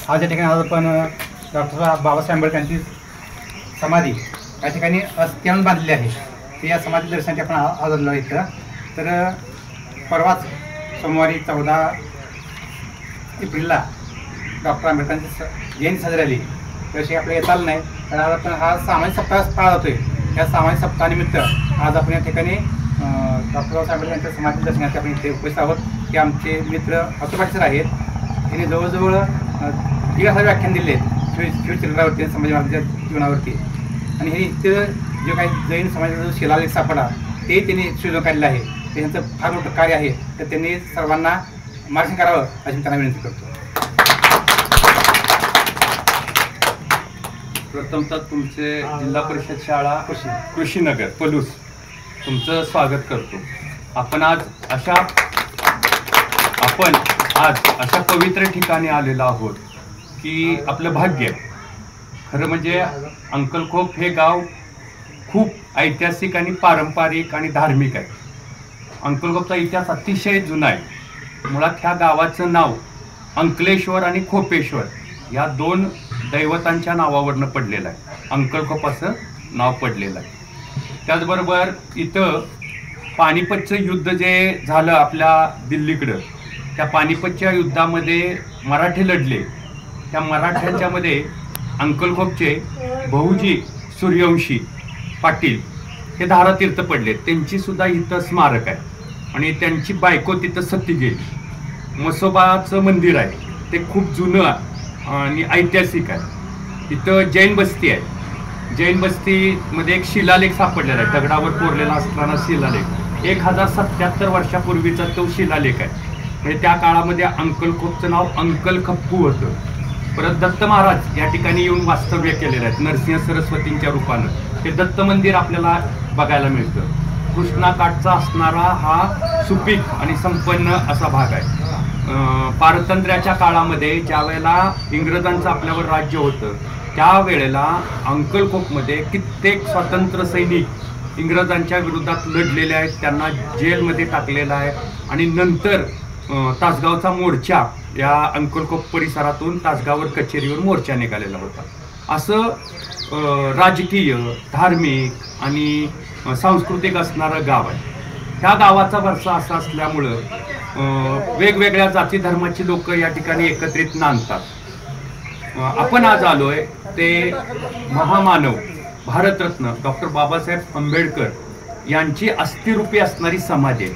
आज या ठिकाणी आज आपण डॉक्टर बाबासाहेब आंबेडकरांची समाधी या ठिकाणी अस्थियान बांधलेली आहे. ते या समाधी दर्शनासाठी आपण आज आलेलो इथं. तर परवाच सोमवारी 14 एप्रिलला डॉक्टर आंबेडकरांची जयंती साजरी झाली. तशी आपल्या येता आलं नाही, तर आज आपण हा सामाजिक सप्ताह पाळत होतोय. या सामाजिक सप्ताहानिमित्त आज आपण या ठिकाणी डॉक्टर बाबासाहेब आंबेडकरांच्या समाधी दर्शनासाठी आपण इथे उपस्थित आहोत. की आमचे मित्र अतुल सर आहेत. त्यांनी जवळजवळ 1,000 व्याख्यान दिले आहेत शिवचरित्रावरती, समाजाच्या जीवनावरती. आणि हे इथं जे काही जैन समाजाचा जो शिलालेख सापडा ते त्यांनी शोधून काढलेलं आहे. त्यांचं फार मोठं कार्य आहे. तर त्यांनी सर्वांना मार्गदर्शन करावं अशी मी त्यांना विनंती करतो. प्रथमतः तुमचे जिल्हा परिषद शाळा कृषीनगर पलूस तुमचं स्वागत करतो. आपण आज अशा पवित्र ठिकाणी आलेलो आहोत की आपलं भाग्य. खरं म्हणजे अंकलखोप हे गाव खूप ऐतिहासिक आणि पारंपरिक आणि धार्मिक आहे. अंकलखोपचा इतिहास अतिशय जुना आहे. मुळात ह्या गावाचं नाव अंकलेश्वर आणि खोपेश्वर या 2 दैवतांच्या नावावरनं पडलेलं आहे. अंकलखोप असं नाव पडलेलं आहे. त्याचबरोबर इथं पानिपतचं युद्ध जे झालं आपल्या दिल्लीकडं, त्या पानिपतच्या युद्धामध्ये मराठे लढले. त्या मराठ्यांच्यामध्ये अंकलखोपचे भाऊजी सूर्यवंशी पाटील हे धारातीर्थ पडले. त्यांची सुद्धा इथं स्मारक आहे. आणि त्यांची बायको तिथं सती गेली. म्हसोबाचं मंदिर आहे, ते खूप जुनं आणि ऐतिहासिक आहे. तिथं जैन बस्ती आहे. जैन बस्तीमध्ये एक शिलालेख सापडलेला आहे, दगडावर कोरलेला असताना शिलालेख. 1077 वर्षापूर्वीचा तो शिलालेख आहे. म्हणजे त्या काळामध्ये अंकलखोपचं नाव अंकल खप्पू होतं. परत दत्त महाराज या ठिकाणी येऊन वास्तव्य केलेलं आहे नरसिंह सरस्वतींच्या रूपानं. हे दत्त मंदिर आपल्याला बघायला मिळतं. कृष्णाकाठचा असणारा हा सुपीक आणि संपन्न असा भाग आहे. पारतंत्र्याच्या काळामध्ये ज्या वेळेला इंग्रजांचं आपल्यावर राज्य होतं त्यावेळेला अंकलखोपमध्ये कित्येक स्वातंत्र्य सैनिक इंग्रजांच्या विरोधात लढलेले आहेत. त्यांना जेलमध्ये टाकलेलं आहे. आणि नंतर तासगावचा मोर्चा या अंकलखोप परिसरातून तासगावर कचेरीवर मोर्चा निघालेला होता. असं राजकीय, धार्मिक आणि सांस्कृतिक असणारं गाव आहे. ह्या गावाचा वारसा असा असल्यामुळं वेगवेगळ्या जाती धर्माची लोक या ठिकाणी एकत्रित नांदतात. आपण आज आलोय ते महामानव भारतरत्न डॉक्टर बाबासाहेब आंबेडकर यांची अस्थिरूपी असणारी समाधी आहे.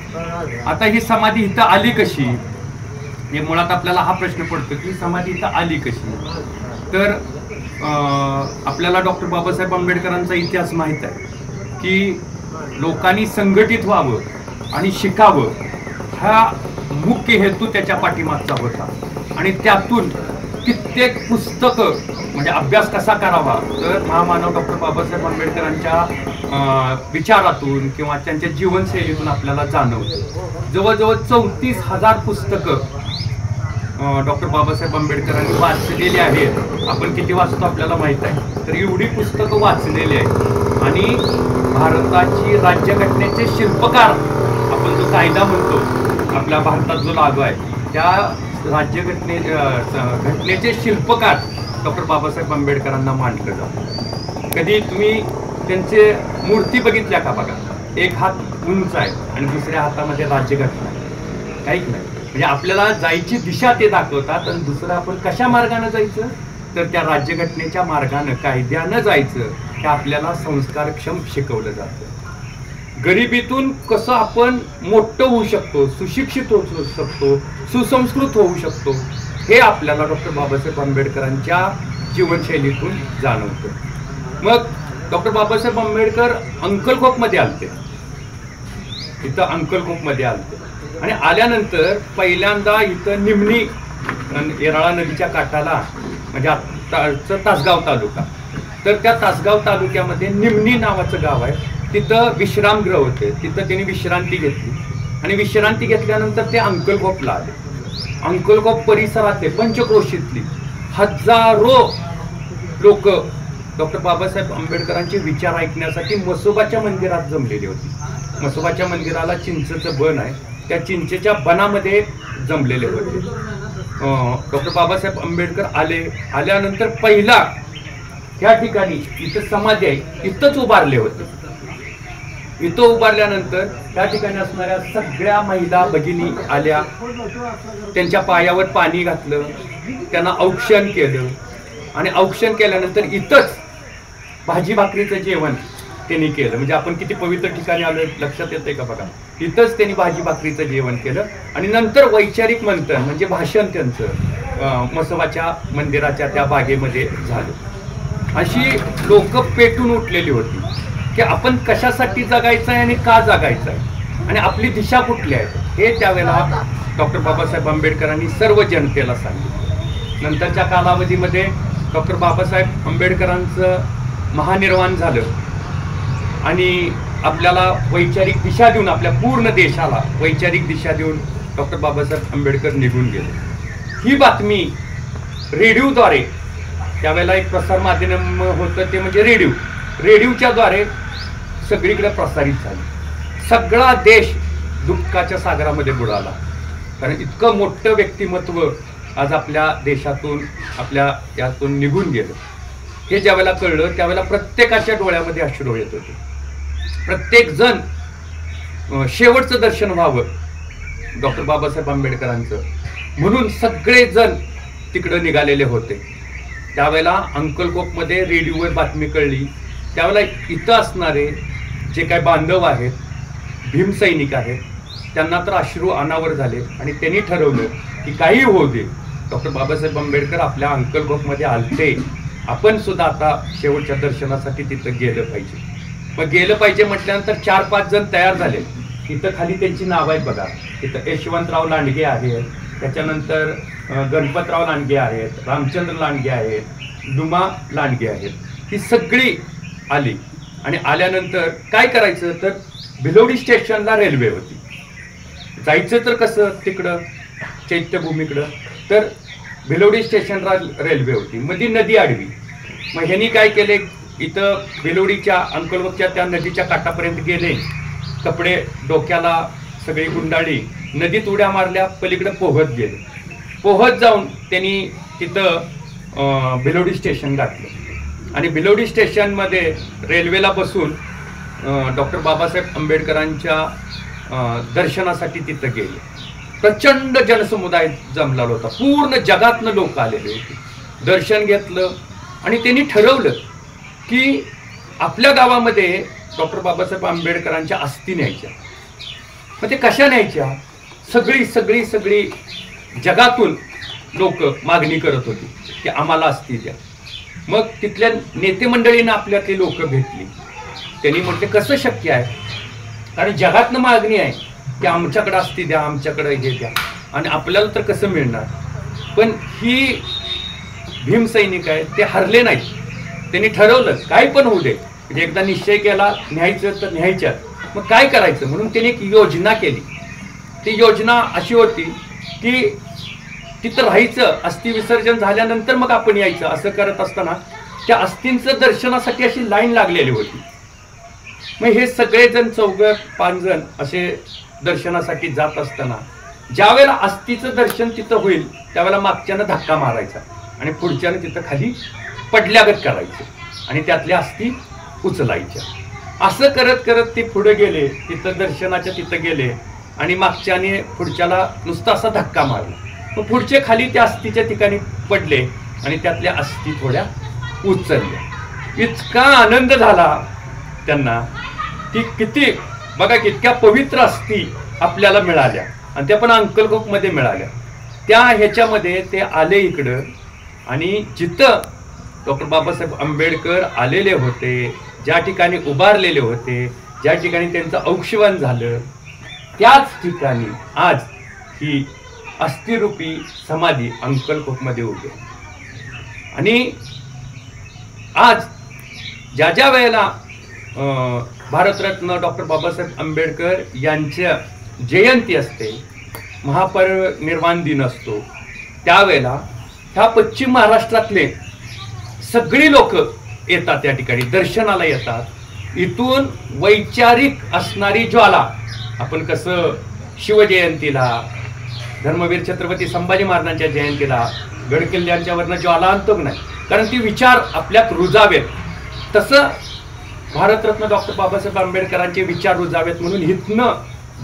आता ही समाधी इथं आली कशी, हे मुळात आपल्याला हा प्रश्न पडतो की समाधी इथं आली कशी. तर आपल्याला डॉक्टर बाबासाहेब आंबेडकरांचा इतिहास माहीत आहे की लोकांनी संघटित व्हावं आणि शिकावं हा मुख्य हेतू त्याच्या पाठीमागचा होता. आणि त्यातून कित्येक पुस्तकं म्हणजे अभ्यास कसा करावा, तर महामानव डॉक्टर बाबासाहेब आंबेडकरांच्या विचारातून किंवा त्यांच्या जीवनशैलीतून आपल्याला जाणवतं. जवळजवळ 34,000 पुस्तकं डॉक्टर बाबासाहेब आंबेडकरांनी वाचलेली आहेत. आपण किती वाचतो आपल्याला माहीत आहे. तर एवढी पुस्तकं वाचलेली आहेत. आणि भारताची राज्यघटनेचे शिल्पकार, आपण जो कायदा म्हणतो आपल्या भारतात जो लागू आहे, त्या घटनेचे शिल्पकार डॉक्टर बाबासाहेब आंबेडकरांना मानलं जातं. कधी तुम्ही त्यांचे मूर्ती बघितल्या का? बघा, एक हात उंच आहे आणि दुसऱ्या हातामध्ये राज्यघटना आहे. काहीच नाही. म्हणजे आपल्याला जायची दिशा ते दाखवतात. आणि दुसरं आपण कशा मार्गानं जायचं, तर त्या राज्यघटनेच्या मार्गानं, कायद्यानं जायचं. हे आपल्याला संस्कारक्षम शिकवलं जातं. गरिबीतून कसं आपण मोठं होऊ शकतो, सुशिक्षित होऊ शकतो, सुसंस्कृत होऊ शकतो, हे आपल्याला डॉक्टर बाबासाहेब आंबेडकरांच्या जीवनशैलीतून जाणवतं. मग डॉक्टर बाबासाहेब आंबेडकर अंकलखोपमध्ये आलते. इथं अंकलखोपमध्ये आलते. आणि आल्यानंतर पहिल्यांदा इथं निमणी येराळा नदीच्या काठाला, म्हणजे तासगाव तालुका, तर त्या तासगाव तालुक्यामध्ये निमणी नावाचं गाव आहे. तिथं विश्रामगृह होते. तिथं त्यांनी विश्रांती घेतली. आणि विश्रांती घेतल्यानंतर ते अंकलखोपला आले. अंकलखोप परिसरातले पंचक्रोशीतली हजारो लोक डॉक्टर बाबासाहेब आंबेडकरांचे विचार ऐकण्यासाठी म्हसोबाच्या मंदिरात जमलेली होती. म्हसोबाच्या मंदिराला चिंचेचं बन आहे, त्या चिंचेच्या बनामध्ये जमलेले होते. डॉक्टर बाबासाहेब आंबेडकर आल्यानंतर पहिला ह्या ठिकाणी इथं समाधी आहे इथंच उभारले होते. इथं उभारल्यानंतर त्या ठिकाणी असणाऱ्या सगळ्या महिला भगिनी आल्या, त्यांच्या पायावर पाणी घातलं, त्यांना औक्षण केलं आणि औक्षण केल्यानंतर इथंच भाजी भाकरीचं जेवण त्यांनी केलं. म्हणजे आपण किती पवित्र ठिकाणी आलो लक्षात येतंय का बघा. इथंच त्यांनी भाजी भाकरीचं जेवण केलं आणि नंतर वैचारिक मंथन म्हणजे भाषण त्यांचं म्हसवाच्या मंदिराच्या त्या बागेमध्ये झालं. अशी लोक पेटून उठलेली होती की आपण कशासाठी जगायचं आहे आणि का जगायचं आहे आणि आपली दिशा कुठली आहे हे त्यावेळेला डॉक्टर बाबासाहेब आंबेडकरांनी सर्व जनतेला सांगितलं. नंतरच्या कालावधीमध्ये डॉक्टर बाबासाहेब आंबेडकरांचं महानिर्वाण झालं आणि आपल्याला वैचारिक दिशा देऊन आपल्या पूर्ण देशाला वैचारिक दिशा देऊन डॉक्टर बाबासाहेब आंबेडकर निघून गेले. ही बातमी रेडिओद्वारे त्यावेळेला एक प्रसार माध्यम होतं ते म्हणजे रेडिओच्या द्वारे सगळीकडे प्रसारित झाली. सगळा देश दुःखाच्या सागरामध्ये बुडाला कारण इतकं मोठं व्यक्तिमत्व आज आपल्या देशातून आपल्या यातून निघून गेलं. हे ज्यावेळेला कळलं त्यावेळेला प्रत्येकाच्या डोळ्यामध्ये अश्रू येत होते. प्रत्येक जण शेवटचं दर्शन व्हावं डॉक्टर बाबासाहेब आंबेडकरांचं म्हणून सगळेजण तिकडं निघालेले होते. त्यावेळेला अंकलकोपमध्ये रेडिओवर बातमी कळली. त्यावेळेला इथं असणारे जे काही बांधव आहेत भीमसैनिक आहेत त्यांना तर अश्रू अनावर झाले आणि त्यांनी ठरवलं की काही होऊ दे डॉक्टर बाबासाहेब आंबेडकर आपल्या अंकलकोपमध्ये आलते, आपण सुद्धा आता शेवटच्या दर्शनासाठी तिथं गेलं पाहिजे. मग गेलं पाहिजे म्हटल्यानंतर 4-5 जण तयार झाले. इथं खाली त्यांची नावं आहेत बघा. इथं यशवंतराव लांडगे आहेत, त्याच्यानंतर गणपतराव लांडगे आहेत, रामचंद्र लांडगे आहेत, दुमा लांडगे आहेत. ही सगळी आली आणि आल्यानंतर काय करायचं तर भिलवडी स्टेशनला रेल्वे होती. जायचं तर कसं तिकडं चैत्यभूमीकडं तर भिलवडी स्टेशनला रेल्वे होती. मध्ये नदी आडवी. मग ह्यांनी काय केले इथं भिलवडीच्या अंकलकोपच्या त्या नदीच्या काठापर्यंत गेले, कपडे डोक्याला सगळी गुंडाळी, नदीत उड्या मारल्या, पलीकडे पोहत गेले. पोहत जाऊन त्यांनी तिथं भिलवडी स्टेशन गाठलं आणि भिलवडी स्टेशनमध्ये रेल्वेला बसून डॉक्टर बाबासाहेब आंबेडकरांच्या दर्शनासाठी तिथं गेले. प्रचंड जनसमुदाय जमलेला होता. पूर्ण जगातनं लोक आलेले होते. दर्शन घेतलं आणि त्यांनी ठरवलं की आपल्या गावामध्ये डॉक्टर बाबासाहेब आंबेडकरांच्या अस्थी न्यायच्या. मग ते कशा न्यायच्या? सगळी जगातून लोक मागणी करत होती की आम्हाला अस्थी द्या. मग तिथल्या नेते मंडळींना आपल्यातली लोक भेटली. त्यांनी म्हटले कसं शक्य आहे कारण जगातनं मागणी आहे की आमच्याकडे अस्थी द्या, आमच्याकडे हे द्या आणि आपल्याला तर कसं मिळणार. पण ही भीमसैनिक आहेत ते हरले नाहीत. त्यांनी ठरवलं काय पण होऊ दे, म्हणजे एकदा निश्चय केला न्यायचं तर न्यायच्या. मग काय करायचं म्हणून त्यांनी एक योजना केली. ती योजना अशी होती की तिथं राहायचं, अस्थि विसर्जन झाल्यानंतर मग आपण यायचं. असं करत असताना त्या अस्थींचं दर्शनासाठी अशी लाईन लागलेली होती. मग हे सगळेजण 4-5 जण असे दर्शनासाठी जात असताना ज्यावेळेला अस्थीचं दर्शन तिथं होईल त्यावेळेला मागच्यानं धक्का मारायचा आणि पुढच्यानं तिथं खाली पडल्यागत करायचं आणि त्यातल्या अस्थी उचलायच्या. असं करत करत ते पुढे गेले. तिथं दर्शनाच्या तिथं गेले आणि मागच्याने पुढच्याला नुसता असा धक्का मारला. मग पुढचे खाली त्या अस्थीच्या ठिकाणी पडले आणि त्यातल्या अस्थी थोड्या उचलल्या. इतका आनंद झाला त्यांना की किती बघा इतक्या पवित्र अस्थी आपल्याला मिळाल्या आणि त्या पण अंकलकोपमध्ये मिळाल्या. त्या ह्याच्यामध्ये ते आले इकडं आणि जिथं डॉक्टर बाबासाहेब आंबेडकर आलेले होते, ज्या ठिकाणी उभारलेले होते, ज्या ठिकाणी त्यांचं औक्षवण झालं त्याच ठिकाणी आज ही अस्थिरूपी समाधी अंकलकोपमध्ये उभी आहे. आणि आज ज्या वेळेला भारतरत्न डॉक्टर बाबासाहेब आंबेडकर यांच्या जयंती असते, महापरिनिर्वाण दिन असतो, त्यावेळेला ह्या पश्चिम महाराष्ट्रातले सगळी लोक येतात, त्या ठिकाणी दर्शनाला येतात. इथून वैचारिक असणारी ज्वाला, आपण कसं शिवजयंतीला धर्मवीर छत्रपती संभाजी महाराजांच्या जयंतीला गड किल्ल्यांच्यावरनं ज्वालांतक नाही, कारण ती विचार आपल्यात रुजावेत. तसं भारतरत्न डॉक्टर बाबासाहेब आंबेडकरांचे विचार रुजावेत म्हणून इथनं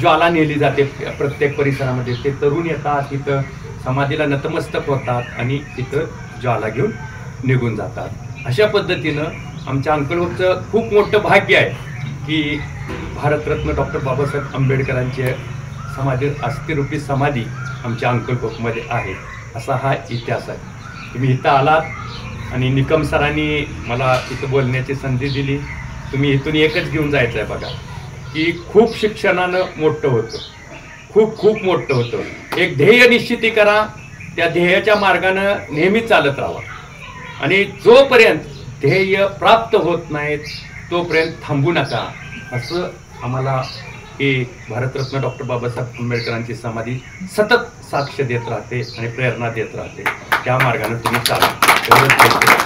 ज्वाला नेली जाते प्रत्येक परिसरामध्ये. ते तरुण येतात, तिथं समाधीला नतमस्तक होतात आणि तिथं ज्वाला घेऊन निघून जातात. अशा पद्धतीनं आमच्या अंकलकोटचं खूप मोठं भाग्य आहे की भारतरत्न डॉक्टर बाबासाहेब आंबेडकरांचे समाधी, अस्थिरूपी समाधी आमच्या अंकलकोटमध्ये आहे. असा हा इतिहास आहे. तुम्ही इथं आलात आणि निकम सरांनी मला इथं बोलण्याची संधी दिली. तुम्ही इथून एकच घेऊन जायचं आहे बघा, की खूप शिक्षणानं मोठं होतं, खूप खूप मोठं होतं. एक ध्येय निश्चिती करा, त्या ध्येयाच्या मार्गानं नेहमी चालत राहा आणि जोपर्यंत ध्येय प्राप्त होत नाहीत तोपर्यंत थांबू नका. असं आम्हाला हे भारतरत्न डॉक्टर बाबासाहेब आंबेडकरांची समाधी सतत साक्ष देत राहते आणि प्रेरणा देत राहते. त्या मार्गाने तुम्ही चाला.